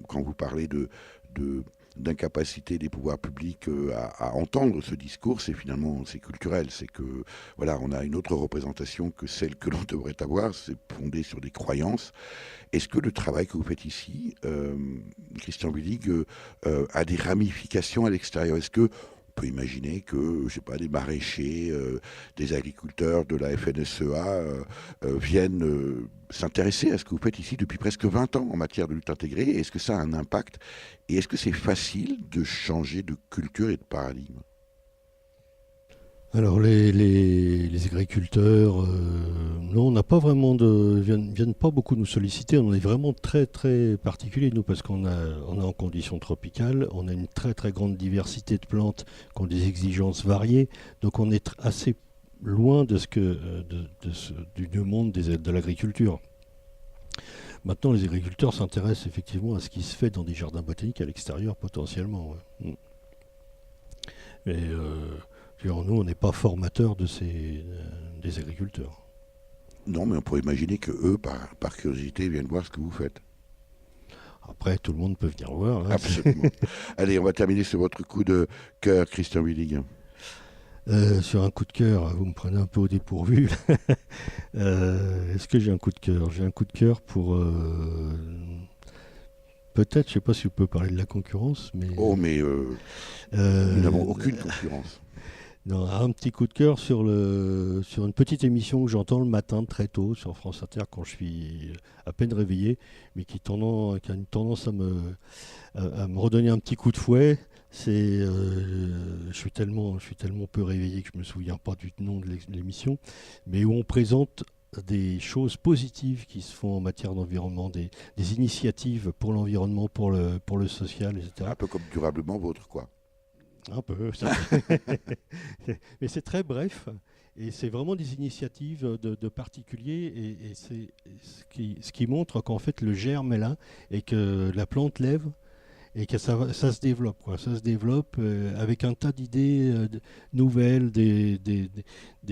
quand vous parlez d'incapacité des pouvoirs publics à entendre ce discours, c'est culturel, c'est que voilà, on a une autre représentation que celle que l'on devrait avoir, c'est fondé sur des croyances. Est-ce que le travail que vous faites ici, Christian Willig, a des ramifications à l'extérieur? Est-ce que on peut imaginer que, je sais pas, des maraîchers, des agriculteurs de la FNSEA viennent s'intéresser à ce que vous faites ici depuis presque 20 ans en matière de lutte intégrée? Est-ce que ça a un impact? Et est-ce que c'est facile de changer de culture et de paradigme? Alors les agriculteurs, non, on n'a pas vraiment viennent pas beaucoup nous solliciter. On est vraiment très très particulier nous parce on est en conditions tropicales, on a une très très grande diversité de plantes qui ont des exigences variées, donc on est assez loin de du monde de l'agriculture. Maintenant, les agriculteurs s'intéressent effectivement à ce qui se fait dans des jardins botaniques à l'extérieur potentiellement. Ouais. Et nous, on n'est pas formateurs des agriculteurs. Non, mais on pourrait imaginer que eux, par curiosité, viennent voir ce que vous faites. Après, tout le monde peut venir voir. Hein, absolument. Allez, on va terminer sur votre coup de cœur, Christian Willig. Sur un coup de cœur, vous me prenez un peu au dépourvu. Est-ce que j'ai un coup de cœur? J'ai un coup de cœur pour... peut-être, je ne sais pas si vous pouvez parler de la concurrence, mais... Oh, mais nous n'avons aucune concurrence. Non, un petit coup de cœur sur une petite émission que j'entends le matin très tôt sur France Inter quand je suis à peine réveillé, mais qui a une tendance à me redonner un petit coup de fouet. Je suis tellement peu réveillé que je me souviens pas du nom de l'émission, mais où on présente des choses positives qui se font en matière d'environnement, des initiatives pour l'environnement, pour le social, etc. Un peu comme Durablement Vôtre, quoi. Un peu. Mais c'est très bref. Et c'est vraiment des initiatives de particuliers. Et c'est ce qui montre qu'en fait le germe est là et que la plante lève et que ça se développe. Quoi. Ça se développe avec un tas d'idées nouvelles, des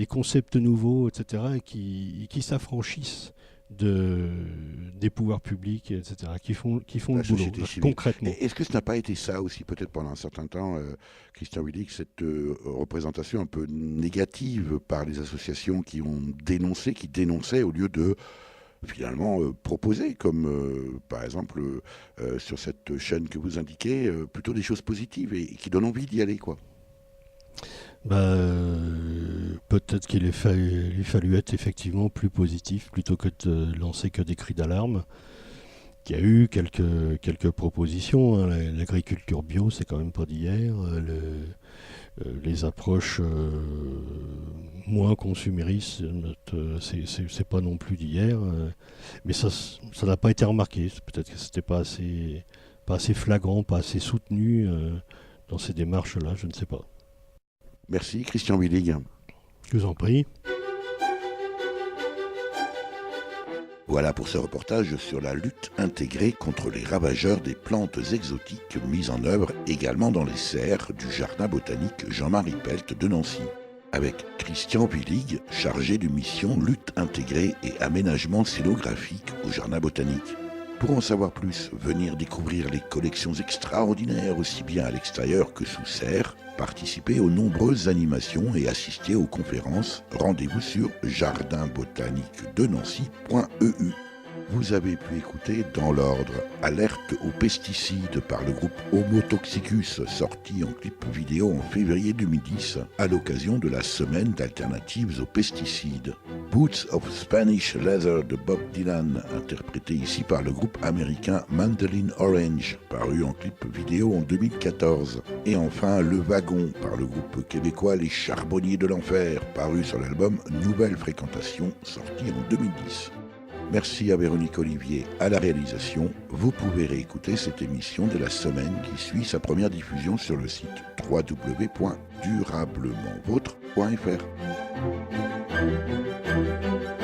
concepts nouveaux, etc. et qui s'affranchissent des pouvoirs publics, etc., qui font le boulot, concrètement. Est-ce que ce n'a pas été ça aussi, peut-être pendant un certain temps, Christian Willig, cette représentation un peu négative par les associations qui dénonçaient au lieu de finalement proposer, comme par exemple sur cette chaîne que vous indiquez, plutôt des choses positives et qui donnent envie d'y aller, quoi. Peut-être qu'il lui fallu être effectivement plus positif plutôt que de lancer que des cris d'alarme. Il y a eu quelques propositions, hein. L'agriculture bio, c'est quand même pas d'hier. Les approches moins consuméristes, c'est pas non plus d'hier. Mais ça n'a pas été remarqué. Peut-être que c'était pas assez flagrant, pas assez soutenu dans ces démarches-là, je ne sais pas. Merci Christian Willig. Je vous en prie. Voilà pour ce reportage sur la lutte intégrée contre les ravageurs des plantes exotiques mise en œuvre également dans les serres du jardin botanique Jean-Marie Pelt de Nancy, avec Christian Willig, chargé de mission lutte intégrée et aménagement scénographique au jardin botanique. Pour en savoir plus, venir découvrir les collections extraordinaires aussi bien à l'extérieur que sous serre, participer aux nombreuses animations et assister aux conférences, rendez-vous sur jardinbotaniquedenancy.eu. Vous avez pu écouter dans l'ordre Alerte aux pesticides par le groupe Homo Toxicus, sorti en clip vidéo en février 2010 à l'occasion de la semaine d'alternatives aux pesticides. Boots of Spanish Leather de Bob Dylan, interprété ici par le groupe américain Mandolin Orange, paru en clip vidéo en 2014. Et enfin Le Wagon par le groupe québécois Les Charbonniers de l'Enfer, paru sur l'album Nouvelle Fréquentation, sorti en 2010. Merci à Véronique Olivier à la réalisation. Vous pouvez réécouter cette émission de la semaine qui suit sa première diffusion sur le site www.durablementvôtre.fr.